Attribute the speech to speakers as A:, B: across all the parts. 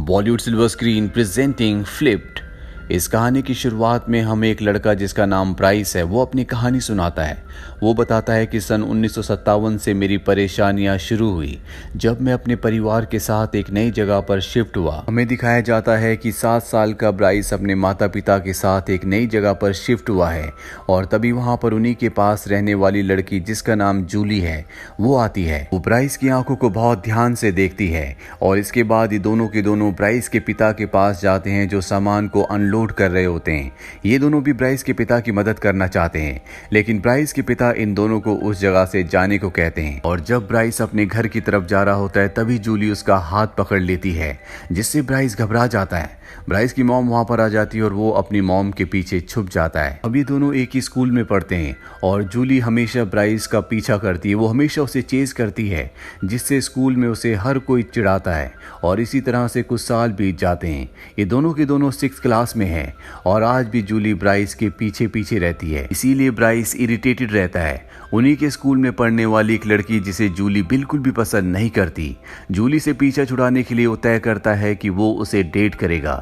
A: Bollywood silver screen presenting flipped. इस कहानी की शुरुआत में हमें एक लड़का जिसका नाम ब्राइस है वो अपनी कहानी सुनाता है। वो बताता है कि सन 1957 से मेरी परेशानियां शुरू हुई जब मैं अपने परिवार के साथ एक नई जगह पर शिफ्ट हुआ। हमें दिखाया जाता है कि 7 साल का ब्राइस अपने माता पिता के साथ एक नई जगह पर शिफ्ट हुआ है और तभी वहां पर उन्हीं के पास रहने वाली लड़की जिसका नाम जूली है वो आती है। वो ब्राइस की आंखों को बहुत ध्यान से देखती है और इसके बाद ये दोनों के दोनों ब्राइस के पिता के पास जाते हैं जो सामान को अनलोड कर रहे होते हैं। ये दोनों भी ब्राइस के पिता की मदद करना चाहते हैं, लेकिन ब्राइस के पिता इन दोनों को उस जगह से जाने को कहते हैं। और जब ब्राइस अपने घर की तरफ जा रहा होता है तभी जूली उसका हाथ पकड़ लेती है, जिससे ब्राइस घबरा जाता है। ब्राइस की मॉम वहां पर आ जाती है और वो अपनी मॉम के पीछे छुप जाता है। अब ये दोनों एक ही स्कूल में पढ़ते हैं और जूली हमेशा ब्राइस का पीछा करती है। वो हमेशा उसे चेज करती है, जिससे स्कूल में उसे हर कोई चिढ़ाता है और इसी तरह से कुछ साल बीत जाते हैं। ये दोनों के दोनों 6th क्लास में है और आज भी जूली ब्राइस के पीछे पीछे रहती है। इसीलिए ब्राइस इरिटेटेड रहता है। उन्हीं के स्कूल में पढ़ने वाली एक लड़की जिसे जूली बिल्कुल भी पसंद नहीं करती, जूली से पीछा छुड़ाने के लिए वो तय करता है कि वो उसे डेट करेगा।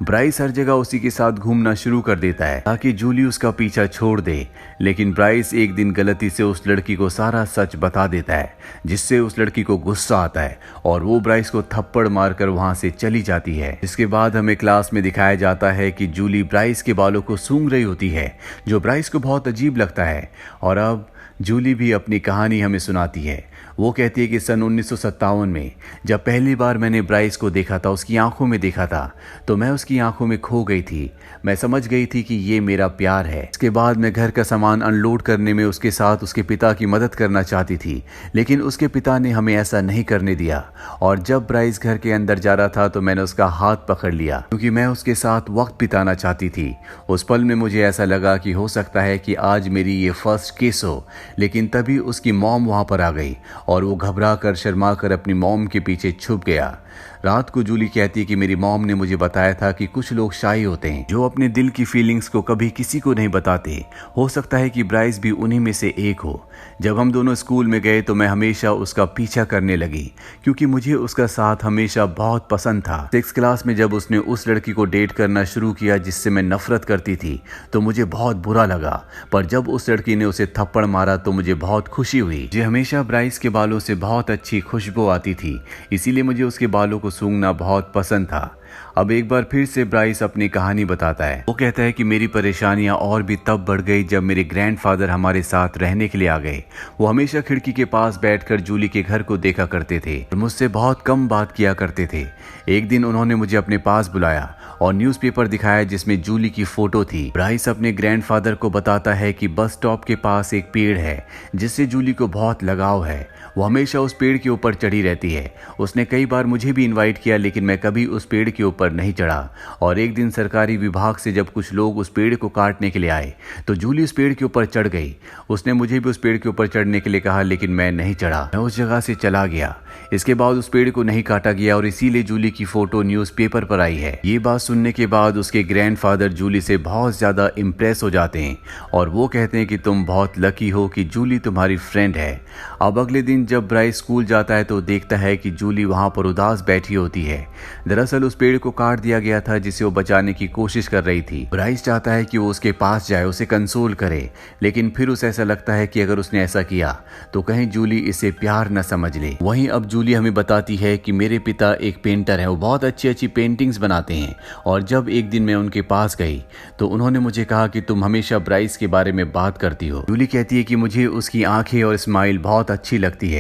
A: ब्राइस हर जगह उसी के साथ घूमना शुरू कर देता है ताकि जूली उसका पीछा छोड़ दे, लेकिन ब्राइस एक दिन गलती से उस लड़की को सारा सच बता देता है, जिससे उस लड़की को गुस्सा आता है और वो ब्राइस को थप्पड़ मारकर वहां से चली जाती है। इसके बाद हमें क्लास में दिखाया जाता है कि जूली ब्राइस के बालों को सूंघ रही होती है, जो ब्राइस को बहुत अजीब लगता है। और अब जूली भी अपनी कहानी हमें सुनाती है। वो कहती है कि सन 1957 में जब पहली बार मैंने ब्राइस को देखा था, उसकी आंखों में देखा था, तो मैं उसकी आंखों में खो गई थी। मैं समझ गई थी कि ये मेरा प्यार है। इसके बाद मैं घर का सामान अनलोड करने में उसके साथ उसके पिता की मदद करना चाहती थी, लेकिन उसके पिता ने हमें ऐसा नहीं करने दिया। और जब ब्राइस घर के अंदर जा रहा था तो मैंने उसका हाथ पकड़ लिया क्योंकि मैं उसके साथ वक्त बिताना चाहती थी। उस पल में मुझे ऐसा लगा कि हो सकता है कि आज मेरी ये फर्स्ट किस हो, लेकिन तभी उसकी मॉम वहां पर आ गई और वो घबरा कर शर्मा कर अपनी मॉम के पीछे छुप गया। रात को जूली कहती है कि मेरी मॉम ने मुझे बताया था कि कुछ लोग शाई होते हैं जो अपने दिल की फीलिंग्स को कभी किसी को नहीं बताते। हो सकता है कि ब्राइस भी उन्हीं में से एक हो। जब हम दोनों स्कूल में गए तो मैं हमेशा उसका पीछा करने लगी क्योंकि मुझे उसका साथ हमेशा बहुत पसंद था। 6th क्लास में जब उसने उस लड़की को डेट करना शुरू किया जिससे मैं नफरत करती थी तो मुझे बहुत बुरा लगा, पर जब उस लड़की ने उसे थप्पड़ मारा तो मुझे बहुत खुशी हुई। मुझे हमेशा ब्राइस के बालों से बहुत अच्छी खुशबू आती थी, इसीलिए मुझे उसके बालों को सूंघना बहुत पसंद था। अब एक बार फिर से ब्राइस अपनी कहानी बताता है। वो कहता है कि मेरी परेशानियां और भी तब बढ़ गई जब मेरे ग्रैंडफादर हमारे साथ रहने के लिए आ गए। वो हमेशा खिड़की के पास बैठकर जूली के घर को देखा करते थे और मुझसे बहुत कम बात किया करते थे। एक दिन उन्होंने मुझे अपने पास बुलाया और न्यूज़पेपर दिखाया जिसमें जूली की फोटो थी। ब्राइस अपने ग्रैंडफादर को बताता है कि बस स्टॉप के पास एक पेड़ है जिससे जूली को बहुत लगाव है। वो हमेशा उस पेड़ के ऊपर चढ़ी रहती है। उसने कई बार मुझे भी इनवाइट किया, लेकिन मैं कभी उस पेड़ के ऊपर नहीं चढ़ा। और एक दिन सरकारी विभाग से जब कुछ लोग उस पेड़ को काटने के लिए आए तो जूली उस पेड़ के ऊपर चढ़ गई। उसने मुझे भी उस पेड़ के ऊपर चढ़ने के लिए कहा, लेकिन मैं नहीं चढ़ा। मैं उस जगह से चला गया। इसके बाद उस पेड़ को नहीं काटा गया और इसीलिए जूली की फोटो न्यूज़पेपर पर आई है। ये बात सुनने के बाद उसके ग्रैंडफादर जूली से बहुत ज्यादा इम्प्रेस हो जाते हैं और वो कहते हैं कि तुम बहुत लकी हो कि जूली तुम्हारी फ्रेंड है। अब अगले दिन जब ब्राइस स्कूल जाता है तो देखता है कि जूली वहां पर उदास बैठी होती है। दरअसल उस पेड़ को काट दिया गया था जिसे वो बचाने की कोशिश कर रही थी। ब्राइस चाहता है कि वो उसके पास जाए, उसे कंसोल करे, लेकिन फिर उसे ऐसा लगता है कि अगर उसने ऐसा किया तो कहीं जूली इसे प्यार न समझ ले। वहीं अब जूली हमें बताती है कि मेरे पिता एक पेंटर है, वो बहुत अच्छी अच्छी पेंटिंग्स बनाते हैं और जब एक दिन मैं उनके पास गई तो उन्होंने मुझे कहा कि तुम हमेशा ब्राइस के बारे में बात करती हो। जूली कहती है कि मुझे उसकी आंखें और स्माइल बहुत अच्छी लगती है।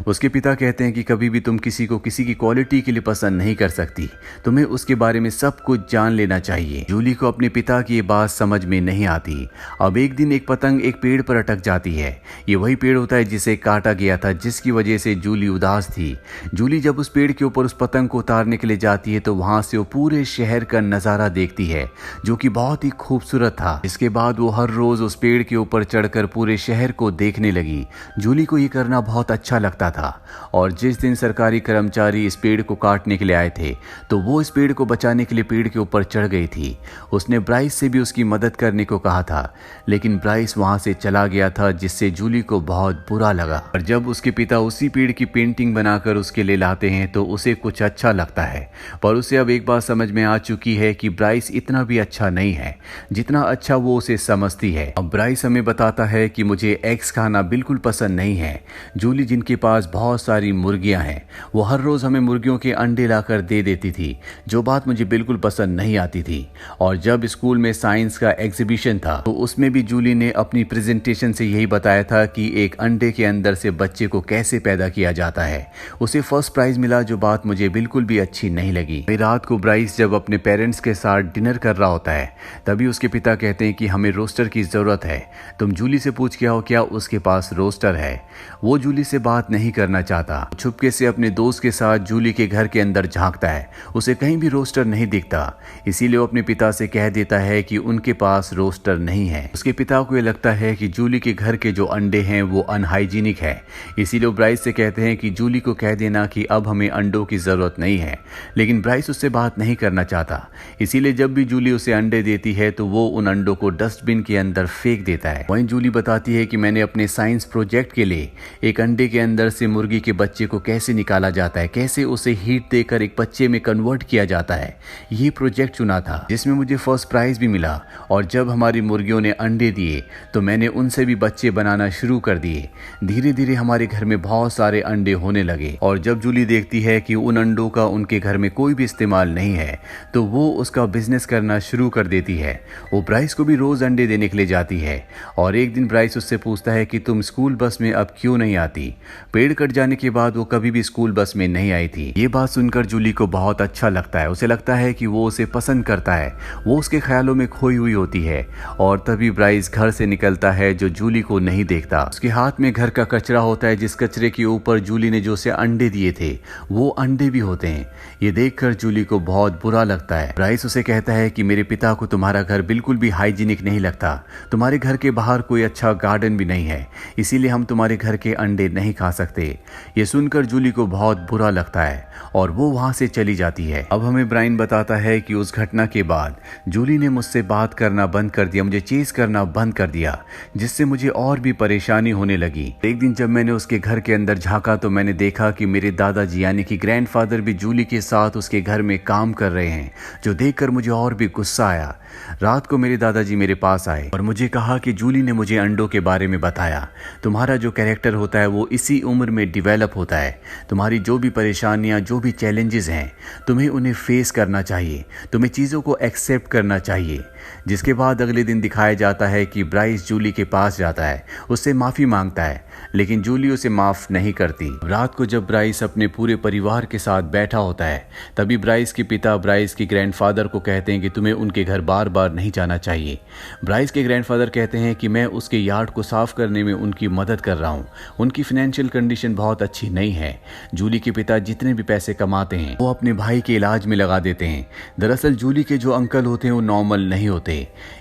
A: उसके पिता कहते हैं कि कभी भी तुम किसी को किसी की क्वालिटी के लिए पसंद नहीं कर सकती, तुम्हें उसके बारे में सब कुछ जान लेना चाहिए। जूली को अपने पिता की ये बात समझ में नहीं आती। अब एक दिन एक पतंग एक पेड़ पर अटक जाती है। ये वही पेड़ होता है जिसे काटा गया था, जिसकी वजह से जूली उदास थी। जूली जब उस पेड़ के ऊपर उस पतंग को उतारने के लिए जाती है तो वहां से वो पूरे शहर का नज़ारा देखती है जो कि बहुत ही खूबसूरत था। इसके बाद वो हर रोज़ उस पेड़ के ऊपर चढ़कर पूरे शहर को देखने लगी। जूली को ये करना बहुत अच्छा लगता था और जिस दिन सरकारी कर्मचारी इस पेड़ को काटने के लिए आए थे तो वो इस पेड़ को बचाने के लिए पेड़ के ऊपर चढ़ गई थी। उसने ब्राइस से भी उसकी मदद करने को कहा था, लेकिन ब्राइस वहां से चला गया था, जिससे जूली को बहुत बुरा लगा। और जब उसके पिता उसी पेड़ की पेंटिंग बनाकर उसके लिए लाते हैं तो उसे कुछ अच्छा लगता है, पर उसे अब एक बात समझ में आ चुकी है कि ब्राइस इतना भी अच्छा नहीं है जितना अच्छा वो उसे समझती है। अब ब्राइस हमें बताता है कि मुझे एग्स खाना बिल्कुल पसंद नहीं है। जूली, जिनके पास बहुत सारी मुर्गियां हैं, वो हर रोज हमें मुर्गियों के अंडे लाकर दे देती थी, जो बात मुझे बिल्कुल पसंद नहीं आती थी। और जब स्कूल में साइंस का एग्जीबिशन था तो उसमें भी जूली ने अपनी प्रेजेंटेशन से यही बताया था कि एक अंडे के अंदर से बच्चे को कैसे पैदा किया जाता है। उसे फर्स्ट प्राइज मिला, जो बात मुझे बिल्कुल भी अच्छी नहीं लगी। रात को ब्राइस जब अपने पेरेंट्स के साथ डिनर कर रहा होता है तभी उसके पिता कहते हैं कि हमें रोस्टर की जरूरत है, तुम जूली से पूछ के आओ क्या उसके पास रोस्टर है। वो जूली से बात नहीं करना चाहता, छुपके से अपने दोस्त के साथ जूली के घर के अंदर झांकता है। उसे कहीं भी रोस्टर नहीं दिखता, इसीलिए वो अपने पिता से कह देता है कि उनके पास रोस्टर नहीं है। उसके पिता को यह लगता है कि जूली के घर के जो अंडे हैं वो अनहाइजीनिक है, इसीलिए वो ब्राइस से कहते हैं कि जूली को कह देना कि अब हमें अंडों की जरूरत नहीं है। लेकिन ब्राइस उससे बात नहीं करना चाहता, इसीलिए जब भी जूली उसे अंडे देती है तो वो उन अंडों को डस्टबिन के अंदर फेंक देता है। वहीं जूली बताती है कि मैंने अपने साइंस प्रोजेक्ट के लिए एक अंडे के अंदर से मुर्गी के बच्चे को कैसे निकाला जाता है, कैसे उसे हीट देकर एक बच्चे में कन्वर्ट किया जाता है, ये प्रोजेक्ट चुना था, जिसमें मुझे फर्स्ट प्राइज भी मिला। और जब हमारी मुर्गियों ने अंडे दिए तो मैंने उनसे भी बच्चे बनाना शुरू कर दिए। धीरे धीरे हमारे घर में बहुत सारे अंडे होने लगे और जब जूली देखती है कि उन अंडों का उनके घर में कोई भी इस्तेमाल नहीं है तो वो उसका बिजनेस करना शुरू कर देती है। वो ब्राइस को भी रोज अंडे देने के लिए जाती है और एक दिन ब्राइस उससे पूछता है कि तुम स्कूल बस में अब क्यों नहीं आती। पेड़ कट जाने के बाद वो कभी भी स्कूल बस में नहीं आई थी। ये बात सुनकर जूली को बहुत अच्छा लगता है, उसे लगता है कि वो उसे पसंद करता है, वो उसके ख्यालों में खोई हुई होती है। और तभी ब्राइस घर से निकलता है जो जूली को नहीं देखता। उसके हाथ में घर का कचरा होता है, जिस कचरे के ऊपर जूली ने जो उसे अंडे दिए थे वो अंडे भी होते हैं। ये देखकर जूली को बहुत बुरा लगता है। ब्राइस उसे कहता है कि मेरे पिता को तुम्हारा घर बिल्कुल भी हाइजीनिक नहीं लगता, तुम्हारे घर के बाहर कोई अच्छा गार्डन भी नहीं है, इसीलिए हम तुम्हारे घर के अंडे नहीं खा सकते। ये सुनकर जूली को बहुत बुरा लगता है और वो वहां से चली जाती है। अब हमें ब्राइन बताता है कि उस घटना के बाद जूली ने मुझसे बात करना बंद कर दिया, मुझे चेज करना बंद कर दिया, जिससे मुझे और भी परेशानी होने लगी। एक दिन जब मैंने उसके घर के अंदर झांका तो मैंने देखा कि मेरे दादाजी यानी कि ग्रैंडफादर भी जूली के साथ उसके घर में काम कर रहे हैं, जो देखकर मुझे और भी गुस्सा आया। रात को मेरे दादाजी मेरे पास आए और मुझे कहा कि जूली ने मुझे अंडों के बारे में बताया, तुम्हारा जो कैरेक्टर होता है वो इसी उम्र में डिवेलप होता है, तुम्हारी जो भी परेशानियां जो भी चैलेंजेस हैं तुम्हें उन्हें फेस करना चाहिए, तुम्हें चीज़ों को एक्सेप्ट करना चाहिए। जिसके बाद अगले दिन दिखाया जाता है कि ब्राइस जूली के पास जाता है, उससे माफ़ी मांगता है, लेकिन जूली उसे माफ़ नहीं करती। रात को जब ब्राइस अपने पूरे परिवार के साथ बैठा होता है तभी ब्राइस के पिता ब्राइस के ग्रैंडफादर को कहते हैं कि तुम्हें उनके घर बार बार नहीं जाना चाहिए। ब्राइस के ग्रैंडफादर कहते हैं कि मैं उसके यार्ड को साफ करने में उनकी मदद कर रहा हूँ, उनकी फाइनेंशियल कंडीशन बहुत अच्छी नहीं है। जूली के पिता जितने भी पैसे कमाते हैं वो अपने भाई के इलाज में लगा देते हैं। दरअसल जूली के जो अंकल होते हैं वो नॉर्मल नहीं होते।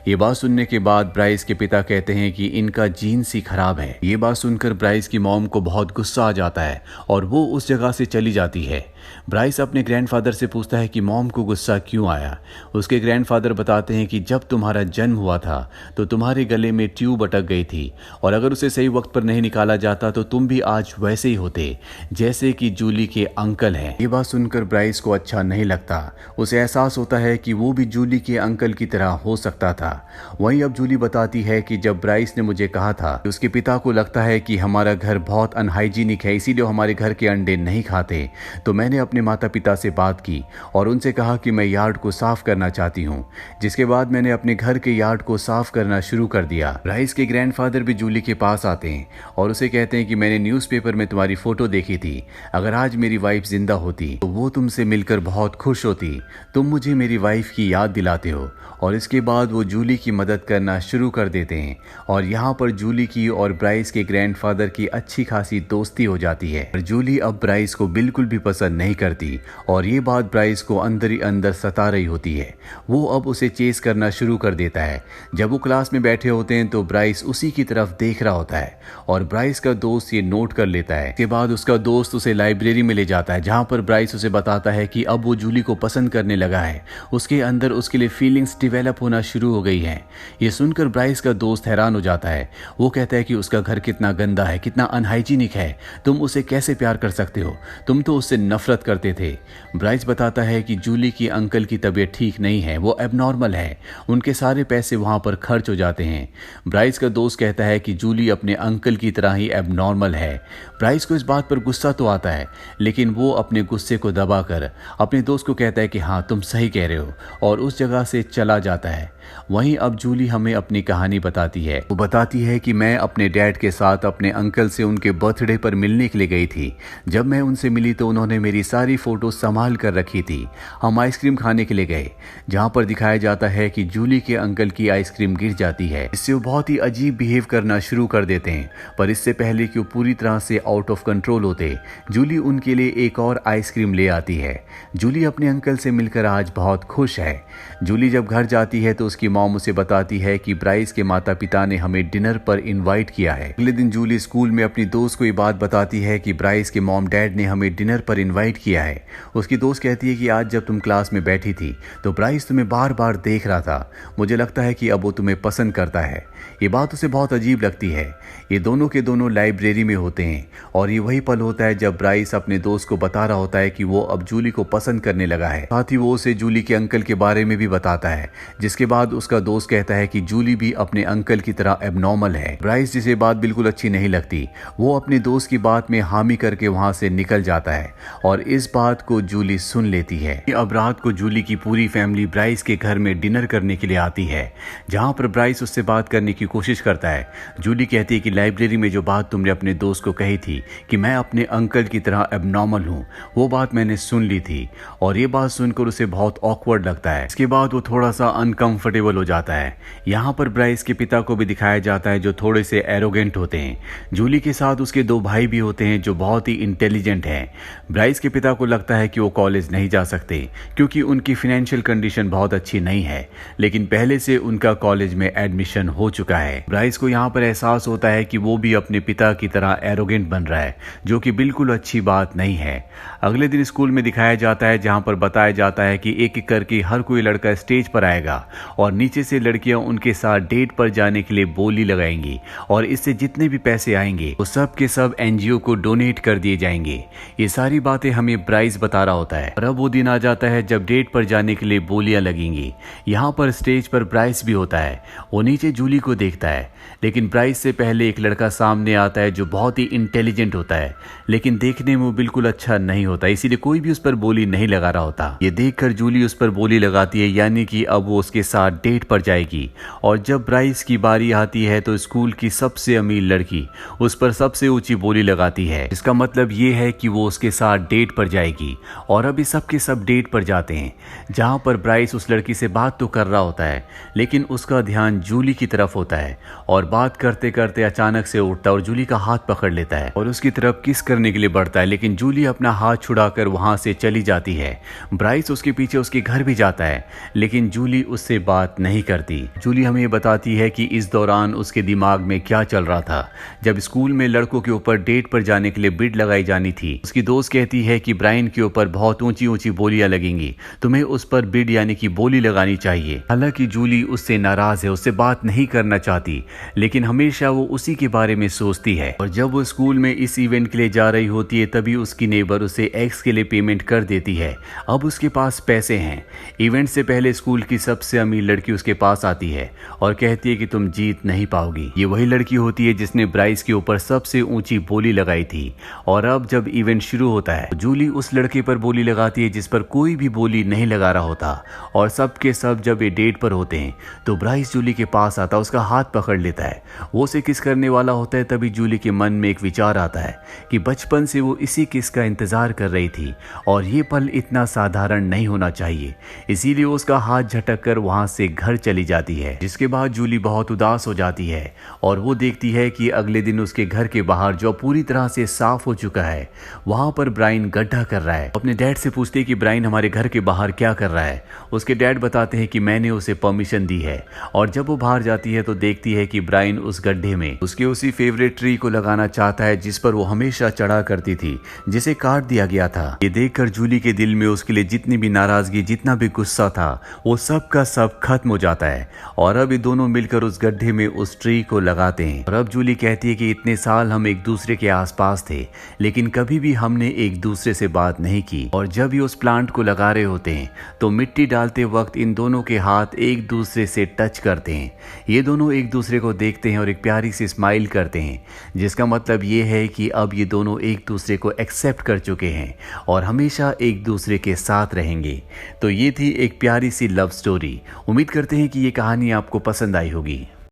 A: ये बात सुनने के बाद ब्राइस के पिता कहते हैं कि इनका जीन्स ही खराब है। ये बात सुनकर ब्राइस की मॉम को बहुत गुस्सा आ जाता है और वो उस जगह से चली जाती है। ब्राइस अपने ग्रैंडफादर से पूछता है कि मॉम को गुस्सा क्यों आया। उसके ग्रैंडफादर बताते हैं कि जब तुम्हारा जन्म हुआ था तो तुम्हारे गले में ट्यूब अटक गई थी और अगर उसे सही वक्त पर नहीं निकाला जाता तो तुम भी आज वैसे ही होते जैसे कि जूली के अंकल हैं। ये बात सुनकर ब्राइस को अच्छा नहीं लगता, उसे एहसास होता है कि वो भी जूली के अंकल की तरह हो सकता था। वहीं अब जूली बताती है कि जब ब्राइस ने मुझे कहा था कि उसके पिता को लगता है कि हमारा घर बहुत अनहाइजीनिक है इसीलिए हमारे घर के अंडे नहीं खाते, तो मैंने अपने माता पिता से बात की और उनसे कहा कि मैं यार्ड को साफ करना चाहती हूँ। जिसके बाद मैंने अपने घर के यार्ड को साफ करना शुरू कर दिया। ब्राइस के ग्रैंडफादर भी जूली के पास आते हैं और उसे कहते हैं कि मैंने न्यूज़पेपर में तुम्हारी फोटो देखी थी, अगर आज मेरी वाइफ जिंदा होती तो वो तुमसे मिलकर बहुत खुश होती, तुम मुझे मेरी वाइफ की याद दिलाते हो। और इसके बाद वो जूली की मदद करना शुरू कर देते हैं और यहाँ पर जूली की और ब्राइस के ग्रैंडफादर की अच्छी खासी दोस्ती हो जाती है। और जूली अब ब्राइस को बिल्कुल भी पसंद नहीं करती और ये बात ब्राइस को अंदर ही अंदर सता रही होती है। वो अब उसे चेस करना शुरू कर देता है। जब वो क्लास में बैठे होते हैं तो ब्राइस उसी की तरफ देख रहा होता है और ब्राइस का दोस्त ये नोट कर लेता है। इसके बाद उसका दोस्त उसे लाइब्रेरी में ले जाता है, जहाँ पर ब्राइस उसे बताता है कि अब वो जूली को पसंद करने लगा है। उसके अंदर उसके लिए फीलिंग्स डिवेलप होना शुरू हो गई हैं। ये सुनकर ब्राइस का दोस्त हैरान हो जाता है। वो कहता है कि उसका घर कितना गंदा है, कितना अनहाइजीनिक है, तुम उसे कैसे प्यार कर सकते हो, तुम तो उससे नफरत करते थे। ब्राइस बताता है कि जूली की अंकल की तबीयत ठीक नहीं है, वो एबनॉर्मल है, उनके सारे पैसे वहां पर खर्च हो जाते हैं। ब्राइस का दोस्त कहता है कि जूली अपने अंकल की तरह ही एबनॉर्मल है। ब्राइस को इस बात पर गुस्सा तो आता है, लेकिन वो अपने गुस्से को दबाकर अपने दोस्त को कहता है कि हाँ तुम सही कह रहे हो, और उस जगह से चला जाता है। वहीं अब जूली हमें अपनी कहानी बताती है। वो बताती है कि मैं अपने डैड के साथ अपने अंकल से उनके बर्थडे पर मिलने के लिए गई थी। जब मैं उनसे मिली तो उन्होंने मेरी सारी फोटो संभाल कर रखी थी। हम आइसक्रीम खाने के लिए गए, जहां पर दिखाया जाता है कि जूली के अंकल की आइसक्रीम गिर जाती है। इससे वो बहुत ही अजीब बिहेव करना शुरू कर देते हैं, पर इससे पहले कि वो पूरी तरह से आउट ऑफ कंट्रोल होते, जूली उनके लिए एक और आइसक्रीम ले आती है। जूली अपने अंकल से मिलकर आज बहुत खुश है। जूली जब घर जाती है तो उसकी मॉम उसे बताती है कि ब्राइस के माता पिता ने हमें डिनर पर इनवाइट किया है। अगले दिन जूली स्कूल में अपनी दोस्त को ये बात बताती है कि ब्राइस के मॉम डैड ने हमें डिनर पर इनवाइट किया है। उसकी दोस्त कहती है कि आज जब तुम क्लास में बैठी थी तो ब्राइस तुम्हें बार बार देख रहा था, मुझे लगता है कि अब वो तुम्हें पसंद करता है। ये बात उसे बहुत अजीब लगती है। ये दोनों के दोनों लाइब्रेरी में होते हैं और ये वही पल होता है जब ब्राइस अपने दोस्त को बता रहा होता है कि वो अब जूली को पसंद करने लगा है। साथ ही वो उसे जूली के अंकल के बारे में भी बताता है, जिसके बाद उसका दोस्त कहता है कि जूली भी अपने अंकल की तरह एबनॉर्मल है। ब्राइस जिसे बात बिल्कुल अच्छी नहीं लगती, वो अपने दोस्त की बात में हामी करके वहां से निकल जाता है और इस बात को जूली सुन लेती है। अब रात को जूली की पूरी फैमिली ब्राइस के घर में डिनर करने के लिए आती है, जहां पर ब्राइस उससे बात करने की कोशिश करता है। जूली कहती है कि लाइब्रेरी में जो बात तुमने अपने दोस्त को कही थी कि मैं अपने अंकल की तरह एबनॉर्मल हूँ, वो बात मैंने सुन ली थी, और ये बात सुनकर उसे बहुत ऑकवर्ड लगता है। इसके बाद वो थोड़ा सा अनकंफर्टेबल हो जाता है। यहाँ पर ब्राइस के पिता को भी दिखाया जाता है, जो थोड़े से एरोगेंट होते हैं। जूली के साथ उसके दो भाई भी होते हैं जो बहुत ही इंटेलिजेंट हैं। ब्राइस के पिता को लगता है कि वो कॉलेज नहीं जा सकते क्योंकि उनकी फाइनेंशियल कंडीशन बहुत अच्छी नहीं है, लेकिन पहले से उनका कॉलेज में एडमिशन हो चुका है। ब्राइस को यहाँ पर एहसास होता है कि वो भी अपने पिता की तरह एरोगेंट बन रहा है, जो कि बिल्कुल अच्छी बात नहीं है। अगले दिन स्कूल में दिखाया जाता है, जहाँ पर बताया जाता है कि एक एक करके हर कोई लड़का स्टेज पर आएगा और नीचे से लड़कियां उनके साथ डेट पर जाने के लिए बोली लगाएंगी, और इससे जितने भी पैसे आएंगे वो सब के सब एनजीओ को डोनेट कर दिए जाएंगे। ये सारी बातें हमें ब्राइस बता रहा होता है। और अब वो दिन आ जाता है जब डेट पर जाने के लिए बोलियां लगेंगी। यहाँ पर स्टेज पर ब्राइस भी होता है। वो नीचे जूली को देखता है, लेकिन ब्राइस से पहले एक लड़का सामने आता है जो बहुत ही इंटेलिजेंट होता है, लेकिन देखने में वो बिल्कुल अच्छा नहीं होता, इसीलिए कोई भी उस पर बोली नहीं लगा रहा होता। ये देखकर जूली उस पर बोली लगाती है, यानी कि अब वो उसके साथ डेट पर जाएगी। और जब ब्राइस की बारी आती है तो स्कूल की सबसे अमीर लड़की उस पर सबसे ऊंची बोली लगाती है। इसका मतलब ये है कि वो उसके साथ डेट पर जाएगी। और अभी सबके सब डेट पर जाते हैं, जहां पर ब्राइस उस लड़की से बात तो कर रहा होता है, लेकिन उसका ध्यान जूली की तरफ होता है और बात करते करते अचानक से उठता और जूली का हाथ पकड़ लेता है और उसकी तरफ किस करने के लिए बढ़ता है, लेकिन जूली अपना हाथ छुड़ाकर वहां से चली जाती है। ब्राइस उसके पीछे उसके घर भी जाता है, लेकिन जूली उससे बात नहीं करती। जूली हमें बताती है कि इस दौरान उसके दिमाग में क्या चल रहा था। जब स्कूल में लड़कों के ऊपर डेट पर जाने के लिए बिड लगाई जानी थी, उसकी दोस्त कहती है कि ब्रायन के ऊपर बहुत ऊंची ऊंची बोलियां लगेंगी, तुम्हें उस पर बिड यानी कि बोली लगानी चाहिए। हालांकि जूली उससे नाराज है, उससे बात नहीं करना चाहती, लेकिन हमेशा वो उसी के बारे में सोचती है। और जब वो स्कूल में इस इवेंट के लिए जा रही होती है, तभी उसकी नेबर उसे एक्स के लिए पेमेंट कर देती है। अब उसके पास पैसे हैं। इवेंट से पहले स्कूल की सबसे अमीर लड़की उसके पास आती है और कहती है कि तुम जीत नहीं पाओगी। ये वही लड़की होती है जिसने ब्राइस के ऊपर सबसे ऊंची बोली लगाई थी। और अब जब इवेंट शुरू होता है, जूली उस लड़के पर बोली लगाती है जिस पर कोई भी बोली नहीं लगा रहा होता। और सब के सब जब ये डेट पर होते हैं तो ब्राइस जूली के पास आता, उसका हाथ पकड़ लेता है, वो उसे किस करने वाला होता है। तभी जूली के मन में एक विचार आता है कि बचपन से वो इसी किस का इंतजार कर रही थी और ये पल इतना साधारण नहीं होना चाहिए, इसीलिए उसका हाथ झटक कर वहां से घर चली जाती है। जिसके बाद जूली बहुत उदास हो जाती है और वो देखती है कि अगले दिन उसके घर के बाहर, जो पूरी तरह से साफ हो चुका है, वहां पर ब्रायन गड्ढा कर रहा है। अपने डैड से पूछती है कि ब्रायन हमारे घर के बाहर क्या कर रहा है। उसके डैड बताते हैं कि मैंने उसे परमिशन दी है। और जब वो बाहर जाती है तो देखती है कि ब्रायन उस गड्ढे में उसके उसी फेवरेट ट्री को लगाना चाहता है जिस पर वो हमेशा चढ़ा करती थी, जिसे काट दिया गया था। ये देखकर जूली के दिल में उसके लिए जितनी भी नाराजगी, जितना भी गुस्सा था, वो सब का सब खत्म हो जाता है। और अब ये दोनों मिलकर उस गड्ढे में उस ट्री को लगाते हैं। और अब जूली कहती है कि इतने साल हम एक दूसरे के आसपास थे, लेकिन कभी भी हमने एक दूसरे से बात नहीं की। और जब ये उस प्लांट को लगा रहे होते हैं तो मिट्टी डालते वक्त इन दोनों के हाथ एक दूसरे से टच करते हैं। ये दोनों एक दूसरे को देखते हैं और एक प्यारी सी स्माइल करते हैं, जिसका मतलब ये है कि अब ये दोनों एक दूसरे को एक्सेप्ट कर चुके हैं और हमेशा एक दूसरे के साथ रहेंगे। तो ये थी एक प्यारी सी लव स्टोरी। उम्मीद करते हैं कि ये कहानी आपको पसंद आई होगी।